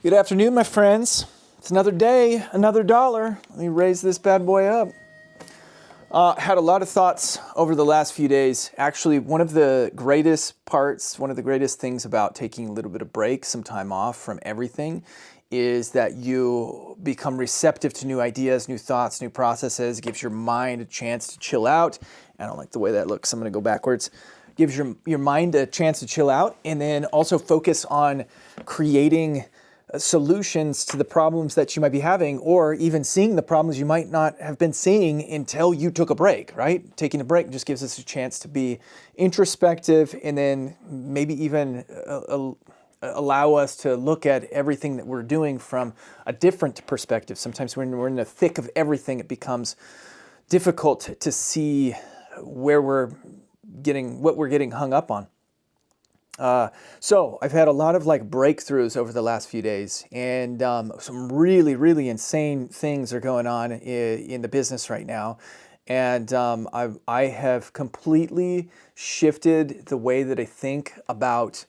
Good afternoon, my friends. It's another day, another dollar. Let me raise this bad boy up. Had a lot of thoughts over the last few days. Actually, one of the greatest parts, one of the greatest things about taking a little bit of break, some time off from everything, is that you become receptive to new ideas, new thoughts, new processes. It gives your mind a chance to chill out. I don't like the way that looks. I'm going to go backwards. Gives your mind a chance to chill out, and then also focus on creating solutions to the problems that you might be having, or even seeing the problems you might not have been seeing until you took a break, right? Taking a break just gives us a chance to be introspective, and then maybe even allow us to look at everything that we're doing from a different perspective. Sometimes when we're in the thick of everything, it becomes difficult to see where what we're getting hung up on. So I've had a lot of breakthroughs over the last few days, and some really, really insane things are going on in the business right now. And I have completely shifted the way that I think about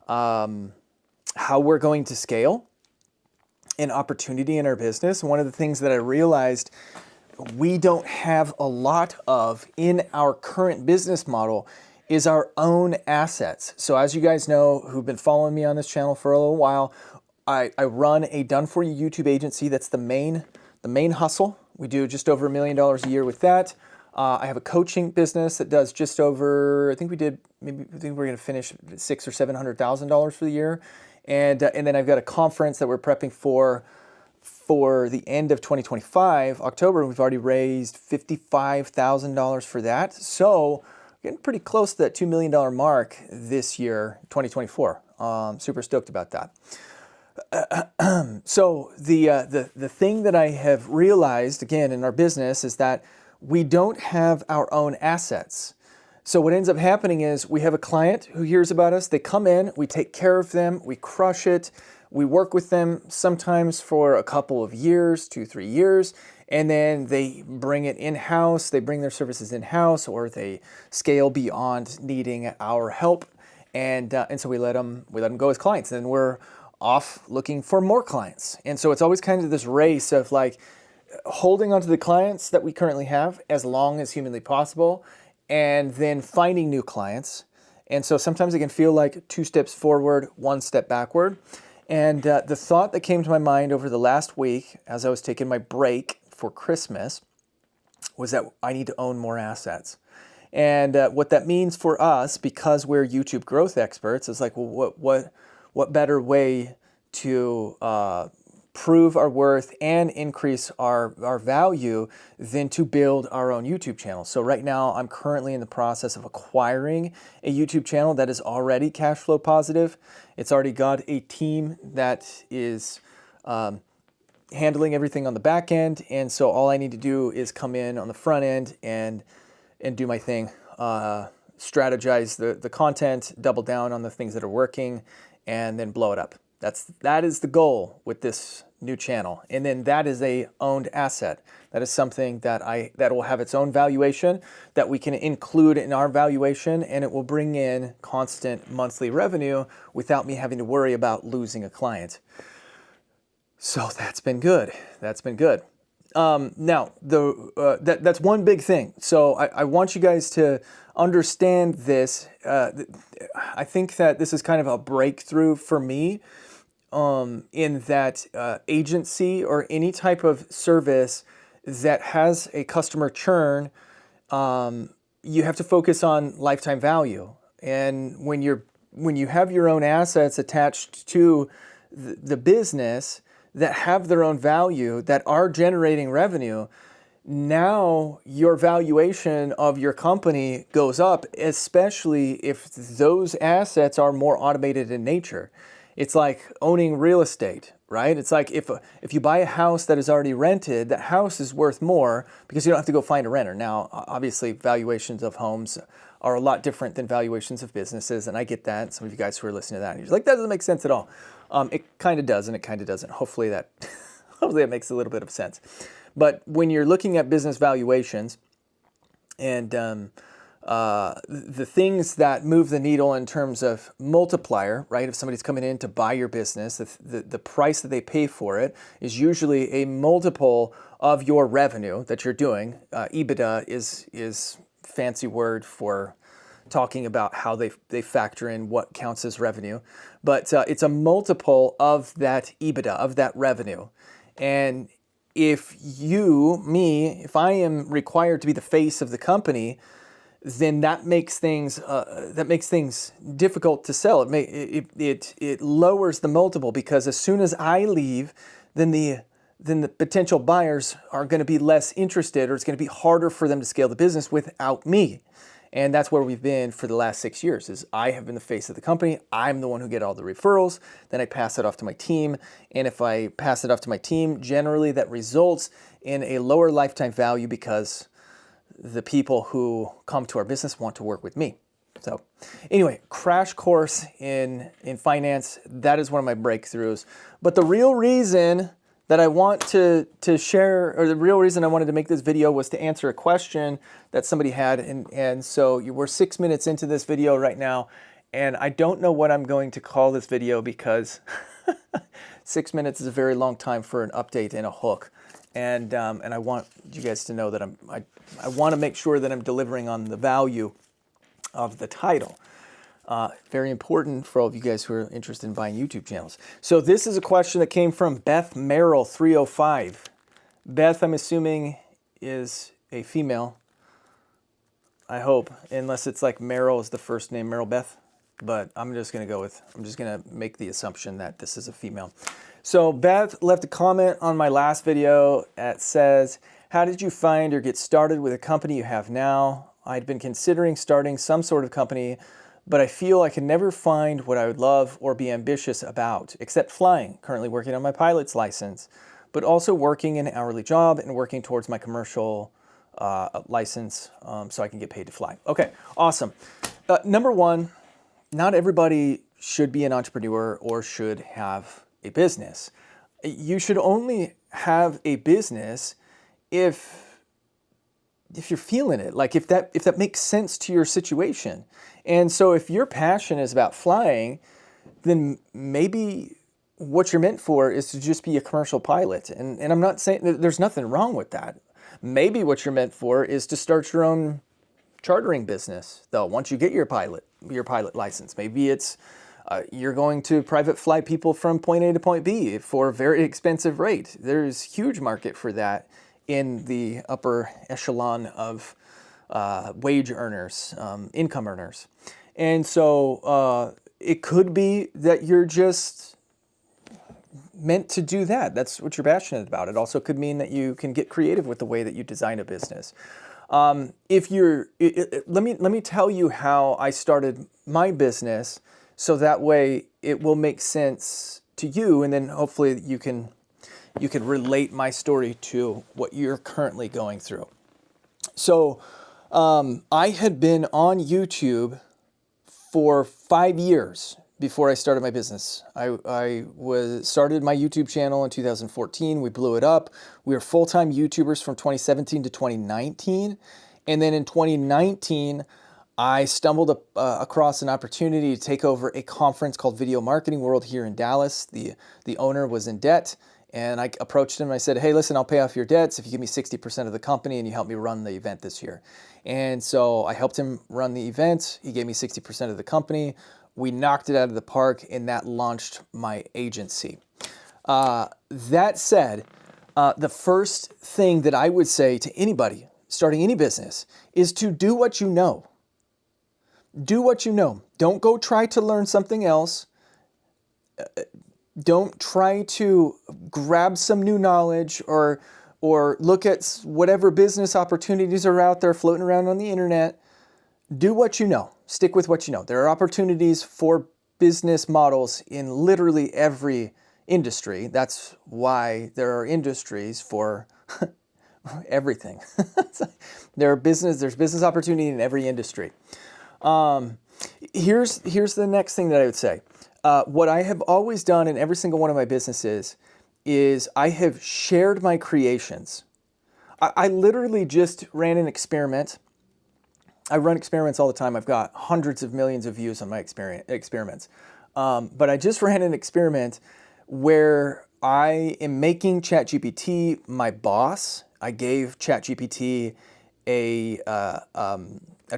how we're going to scale an opportunity in our business. One of the things that I realized we don't have a lot of in our current business model is our own assets. So as you guys know, who've been following me on this channel for a little while, I run a done-for-you YouTube agency. That's the main hustle. We do just over $1 million a year with that. I have a coaching business that does just over, I think we're going to finish $600,000 or $700,000 for the year. And then I've got a conference that we're prepping for the end of 2025, October, and we've already raised $55,000 for that. So getting pretty close to that $2 million mark this year, 2024. Super stoked about that. So the thing that I have realized, again, in our business is that we don't have our own assets. So what ends up happening is we have a client who hears about us. They come in, we take care of them, we crush it. We work with them sometimes for a couple of years, 2-3 years, and then they bring it in-house, they bring their services in-house, or they scale beyond needing our help, and so we let them go as clients, and then we're off looking for more clients. And so it's always kind of this race of holding onto the clients that we currently have as long as humanly possible, and then finding new clients. And so sometimes it can feel like 2 steps forward, 1 step backward. And the thought that came to my mind over the last week as I was taking my break for Christmas was that I need to own more assets. And what that means for us, because we're YouTube growth experts, is what better way to prove our worth and increase our value than to build our own YouTube channel. So right now I'm currently in the process of acquiring a YouTube channel that is already cash flow positive. It's already got a team that is handling everything on the back end, and so all I need to do is come in on the front end and do my thing, strategize the content, double down on the things that are working, and then blow it up. That is the goal with this new channel. And then that is a owned asset. That is something that will have its own valuation that we can include in our valuation, and it will bring in constant monthly revenue without me having to worry about losing a client. So that's been good. That's been good. Now, that's one big thing. So I want you guys to understand this. I think that this is kind of a breakthrough for me, in that agency or any type of service that has a customer churn, you have to focus on lifetime value. And when you have your own assets attached to the business that have their own value, that are generating revenue, now your valuation of your company goes up, especially if those assets are more automated in nature. It's like owning real estate, right? It's like if you buy a house that is already rented, that house is worth more because you don't have to go find a renter. Now, obviously, valuations of homes are a lot different than valuations of businesses, and I get that. Some of you guys who are listening to that, and you're like, that doesn't make sense at all. It kind of does, and it kind of doesn't. Hopefully that makes a little bit of sense. But when you're looking at business valuations, and the things that move the needle in terms of multiplier, right? If somebody's coming in to buy your business, the price that they pay for it is usually a multiple of your revenue that you're doing. EBITDA is fancy word for talking about how they factor in what counts as revenue. But it's a multiple of that EBITDA, of that revenue. And if if I am required to be the face of the company, then that makes things difficult to sell. It lowers the multiple, because as soon as I leave, then the potential buyers are going to be less interested, or it's going to be harder for them to scale the business without me. And that's where we've been for the last 6 years, is I have been the face of the company. I'm the one who get all the referrals. Then I pass it off to my team. And if I pass it off to my team, generally that results in a lower lifetime value, because the people who come to our business want to work with me. So anyway, crash course in finance, that is one of my breakthroughs. But the real reason that I want to share, or the real reason I wanted to make this video, was to answer a question that somebody had. And so we're 6 minutes into this video right now, and I don't know what I'm going to call this video, because 6 minutes is a very long time for an update and a hook. And I want you guys to know that I want to make sure that I'm delivering on the value of the title. Very important for all of you guys who are interested in buying YouTube channels. So this is a question that came from Beth Merrill 305. Beth, I'm assuming, is a female. I hope, unless it's like Merrill is the first name, Merrill Beth. But I'm just going to make the assumption that this is a female. So Beth left a comment on my last video that says, how did you find or get started with a company you have now? I'd been considering starting some sort of company, but I feel I can never find what I would love or be ambitious about, except flying. Currently working on my pilot's license, but also working an hourly job and working towards my commercial license, so I can get paid to fly. Okay, awesome. Number one, not everybody should be an entrepreneur or should have a business. You should only have a business if you're feeling it, like if that makes sense to your situation. And so if your passion is about flying, then maybe what you're meant for is to just be a commercial pilot. And I'm not saying that there's nothing wrong with that. Maybe what you're meant for is to start your own chartering business, though, once you get your pilot license. Maybe it's you're going to private fly people from point A to point B for a very expensive rate. There's huge market for that in the upper echelon of wage earners, income earners. And so it could be that you're just meant to do that. That's what you're passionate about. It also could mean that you can get creative with the way that you design a business. Let me tell you how I started my business, so that way it will make sense to you, and then hopefully you can relate my story to what you're currently going through. So I had been on YouTube for 5 years before I started my business. I started my YouTube channel in 2014. We blew it up. We were full-time YouTubers from 2017 to 2019. And then in 2019, I stumbled across an opportunity to take over a conference called Video Marketing World here in Dallas. The owner was in debt, and I approached him and I said, hey, listen, I'll pay off your debts if you give me 60% of the company and you help me run the event this year. And so I helped him run the event. He gave me 60% of the company. We knocked it out of the park, and that launched my agency. That said, the first thing that I would say to anybody starting any business is to do what you know. Do what you know. Don't go try to learn something else. Don't try to grab some new knowledge or look at whatever business opportunities are out there floating around on the internet. Do what you know. Stick with what you know. There are opportunities for business models in literally every industry. That's why there are industries for everything. There's business opportunity in every industry. Here's the next thing that I would say. What I have always done in every single one of my businesses is I have shared my creations. I literally just ran an experiment I run experiments all the time. I've got hundreds of millions of views on my experiments. But I just ran an experiment where I am making ChatGPT my boss. I gave ChatGPT a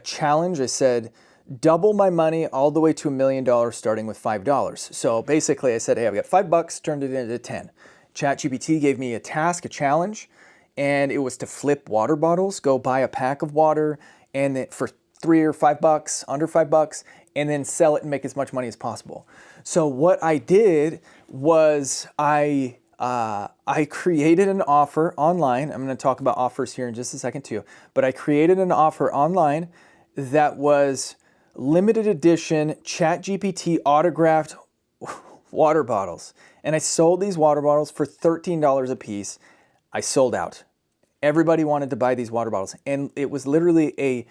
challenge. I said, double my money all the way to $1 million starting with $5. So basically I said, hey, I've got $5, turned it into 10. ChatGPT gave me a task, a challenge, and it was to flip water bottles, go buy a pack of water, and then for $3 or $5, under $5, and then sell it and make as much money as possible. So what I did was I created an offer online. I'm going to talk about offers here in just a second too, but I created an offer online that was limited edition ChatGPT autographed water bottles. And I sold these water bottles for $13 a piece. I sold out. Everybody wanted to buy these water bottles. And it was literally a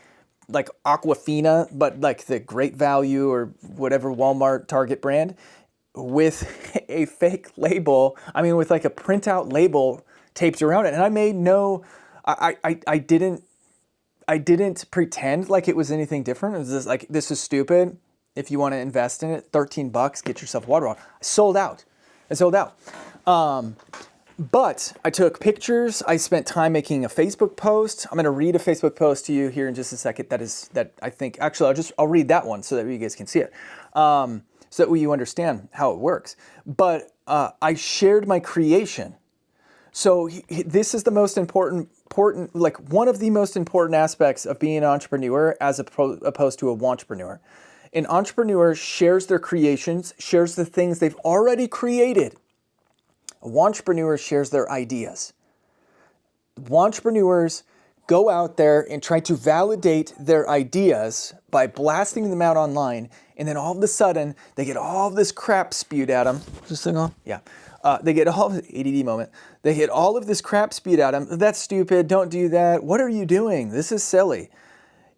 like Aquafina, but like the Great Value or whatever Walmart Target brand with a fake label. I mean, with like a printout label taped around it. And I made no, I didn't pretend like it was anything different. It was just like, this is stupid. If you want to invest in it, $13, get yourself a water bottle. I sold out. But I took pictures. I spent time making a Facebook post. I'm going to read a Facebook post to you here in just a second. That I think, actually, I'll read that one so that you guys can see it. So that way you understand how it works. But I shared my creation. So this is the most important, like one of the most important aspects of being an entrepreneur as opposed to a wantrepreneur. An entrepreneur shares their creations, shares the things they've already created. A wantrepreneur shares their ideas. Wantrepreneurs go out there and try to validate their ideas by blasting them out online, and then all of a sudden they get all this crap spewed at them. Is this thing on? Yeah. They get all ADD moment. They get all of this crap spewed at them. That's stupid. Don't do that. What are you doing? This is silly.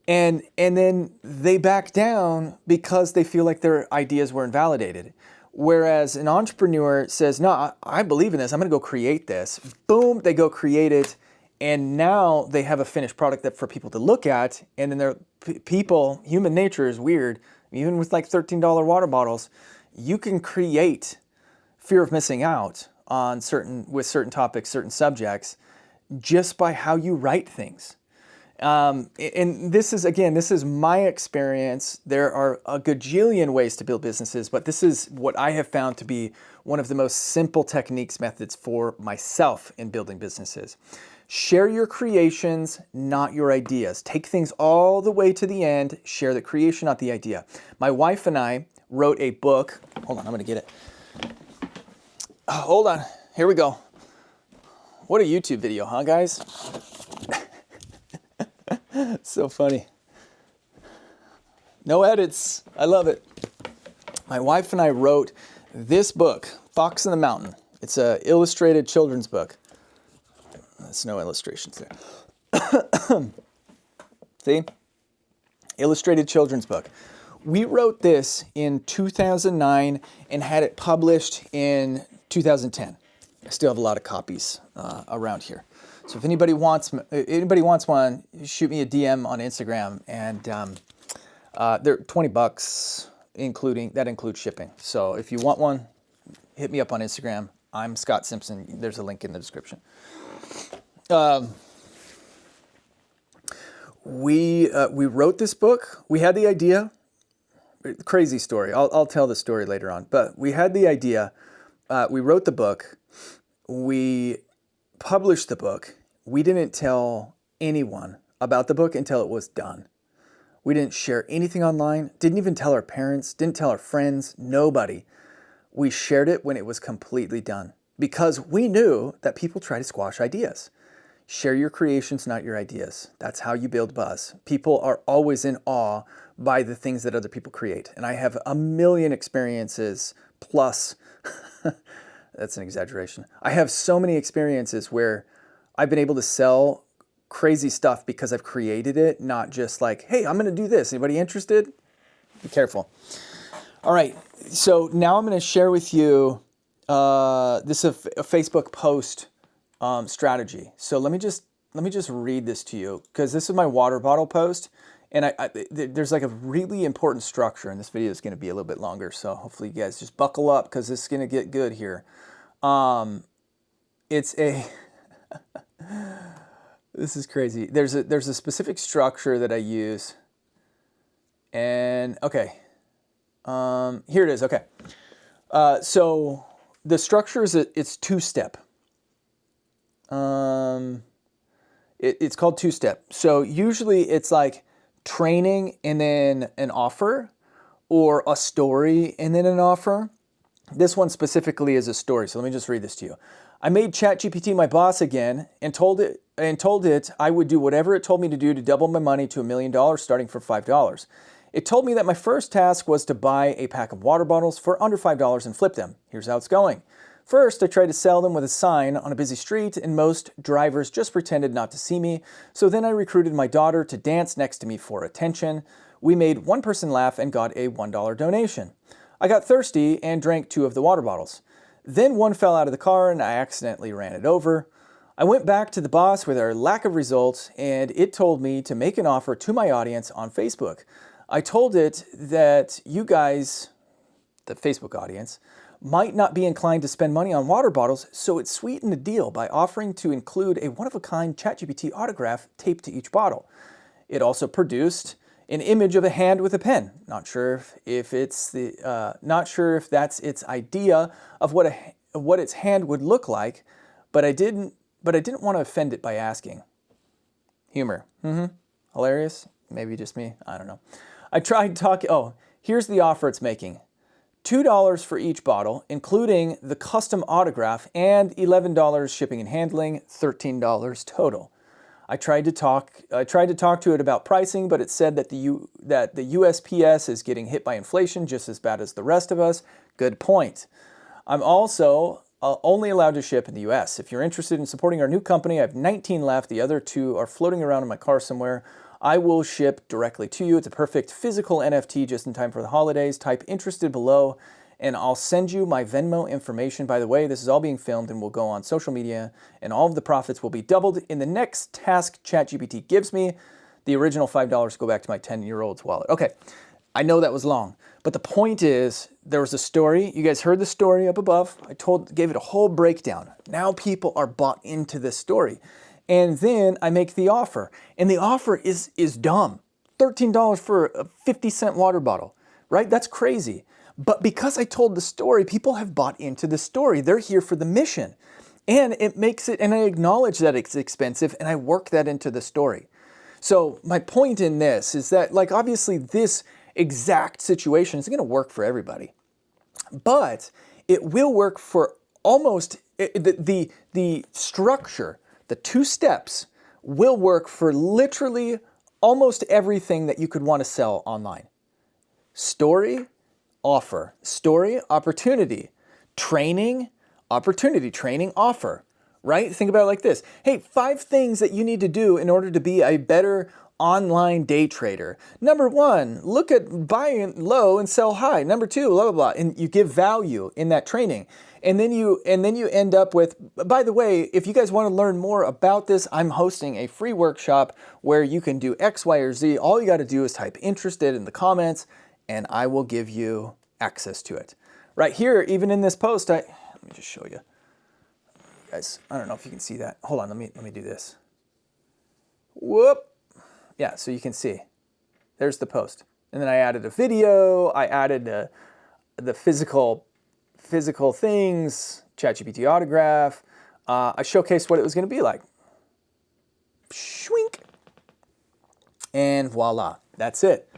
And then they back down because they feel like their ideas were invalidated. Whereas an entrepreneur says, no, I believe in this. I'm going to go create this. Boom, they go create it. And now they have a finished product that for people to look at. And then people, human nature is weird. Even with like $13 water bottles, you can create fear of missing out on with certain topics, certain subjects, just by how you write things. And this is my experience. There are a gajillion ways to build businesses, but this is what I have found to be one of the most simple techniques, methods for myself in building businesses. Share your creations, not your ideas. Take things all the way to the end. Share the creation, not the idea. My wife and I wrote a book. Hold on, I'm going to get it. Hold on. Here we go. What a YouTube video, huh, guys? So funny. No edits. I love it. My wife and I wrote this book, Fox in the Mountain. It's an illustrated children's book. There's no illustrations there. See? Illustrated children's book. We wrote this in 2009 and had it published in 2010. I still have a lot of copies around here. So if anybody wants one, shoot me a DM on Instagram, and they're $20, that includes shipping. So if you want one, hit me up on Instagram. I'm Scott Simpson. There's a link in the description. We wrote this book. We had the idea. Crazy story. I'll tell the story later on. But we had the idea. We wrote the book. We published the book. We didn't tell anyone about the book until it was done. We didn't share anything online, didn't even tell our parents, didn't tell our friends, nobody. We shared it when it was completely done because we knew that people try to squash ideas. Share your creations, not your ideas. That's how you build buzz. People are always in awe by the things that other people create. And I have a million experiences plus, that's an exaggeration. I have so many experiences where I've been able to sell crazy stuff because I've created it, not just like, hey, I'm going to do this. Anybody interested? Be careful. All right. So now I'm going to share with you, this is a Facebook post strategy. So let me just read this to you because this is my water bottle post. And there's like a really important structure, and this video is going to be a little bit longer, so hopefully you guys just buckle up because this is going to get good here. It's a this is crazy. There's a specific structure that I use, and okay, here it is. Okay, so the structure is it's two-step. It's called two-step. So usually it's like training and then an offer, or a story and then an offer. This one specifically is a story. So let me just read this to you. I made ChatGPT my boss again and told it I would do whatever it told me to do to double my money to $1 million starting for $5. It told me that my first task was to buy a pack of water bottles for under $5 and flip them. Here's how it's going. First, I tried to sell them with a sign on a busy street, and most drivers just pretended not to see me. So then I recruited my daughter to dance next to me for attention. We made one person laugh and got a $1 donation. I got thirsty and drank 2 of the water bottles. Then one fell out of the car and I accidentally ran it over. I went back to the boss with our lack of results, and it told me to make an offer to my audience on Facebook. I told it that you guys, the Facebook audience, might not be inclined to spend money on water bottles, so it sweetened the deal by offering to include a one-of-a-kind ChatGPT autograph taped to each bottle. It also produced an image of a hand with a pen. Not sure if that's its idea of what its hand would look like, but I didn't want to offend it by asking. Humor. Hilarious? Maybe just me. I don't know. I tried talking. Oh, here's the offer it's making. $2 for each bottle, including the custom autograph, and $11 shipping and handling, $13 total. I tried to talk to it about pricing, but it said that the USPS is getting hit by inflation just as bad as the rest of us. Good point. I'm also only allowed to ship in the US. If you're interested in supporting our new company, I have 19 left. The other 2 are floating around in my car somewhere. I will ship directly to you. It's a perfect physical NFT just in time for the holidays. Type interested below and I'll send you my Venmo information. By the way, this is all being filmed and will go on social media, and all of the profits will be doubled in the next task ChatGPT gives me. The original $5 go back to my 10-year-old's wallet. Okay, I know that was long, but the point is there was a story. You guys heard the story up above. Gave it a whole breakdown. Now people are bought into this story. And then I make the offer, and the offer is dumb. $13 for a 50-cent water bottle, right? That's crazy. But because I told the story, people have bought into the story. They're here for the mission. And it makes it, and I acknowledge that it's expensive, and I work that into the story. So my point in this is that, like, obviously this exact situation isn't going to work for everybody, but it will work for almost the structure. The 2 steps will work for literally almost everything that you could want to sell online. Story, offer. Story, opportunity. Training, opportunity. Training, offer. Right? Think about it like this. Hey, 5 things that you need to do in order to be a better online day trader. Number 1, look at buying low and sell high. Number 2, blah, blah, blah. And you give value in that training. And then you end up with, by the way, if you guys want to learn more about this, I'm hosting a free workshop where you can do X, Y, or Z. All you got to do is type interested in the comments and I will give you access to it. Right here, even in this post, let me just show you. Guys, I don't know if you can see that. Hold on, let me do this. Whoop. Yeah, so you can see. There's the post. And then I added a video, I added the physical things, ChatGPT autograph. I showcased what it was going to be like. Shwink. And voila, that's it.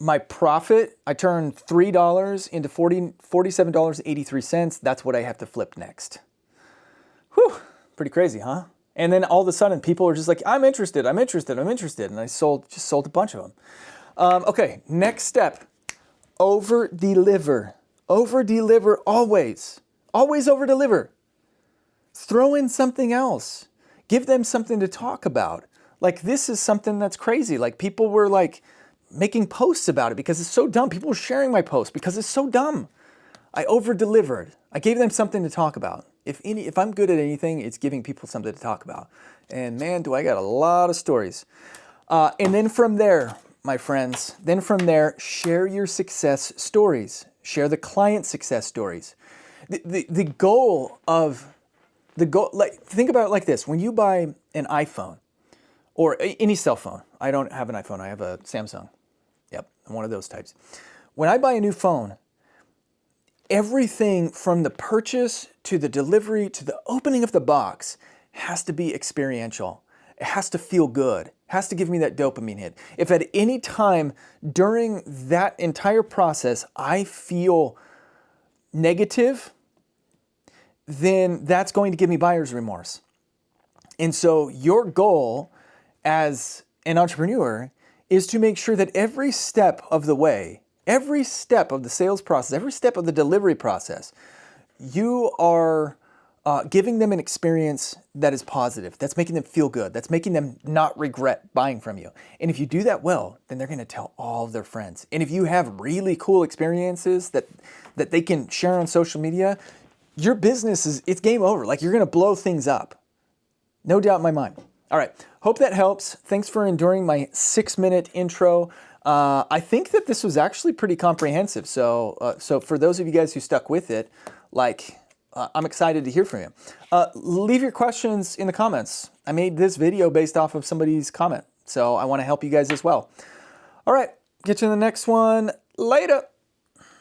My profit, I turned $3 into $47.83. That's what I have to flip next. Whew, pretty crazy, huh? And then all of a sudden, people are just like, I'm interested. And I just sold a bunch of them. Okay, next step, over-deliver. Over-deliver always. Always over-deliver. Throw in something else. Give them something to talk about. Like, this is something that's crazy. Like, people were like making posts about it because it's so dumb. People were sharing my post because it's so dumb. I over-delivered. I gave them something to talk about. If I'm good at anything, it's giving people something to talk about. And man, do I got a lot of stories. And then from there, my friends, share your success stories. Share the client success stories. The goal, like, think about it like this. When you buy an iPhone or any cell phone, I don't have an iPhone, I have a Samsung. Yep, I'm one of those types. When I buy a new phone, everything from the purchase to the delivery to the opening of the box has to be experiential. It has to feel good. It has to give me that dopamine hit. If at any time during that entire process I feel negative, then that's going to give me buyer's remorse. And so your goal as an entrepreneur is to make sure that every step of the way, every step of the sales process, every step of the delivery process, you are giving them an experience that is positive, that's making them feel good, that's making them not regret buying from you. And if you do that well, then they're going to tell all of their friends. And if you have really cool experiences that they can share on social media, your business it's game over. Like, you're going to blow things up. No doubt in my mind. All right. Hope that helps. Thanks for enduring my 6-minute intro. I think that this was actually pretty comprehensive. So for those of you guys who stuck with it, I'm excited to hear from you. Leave your questions in the comments. I made this video based off of somebody's comment, so I want to help you guys as well. All right. Get you in the next one. Later.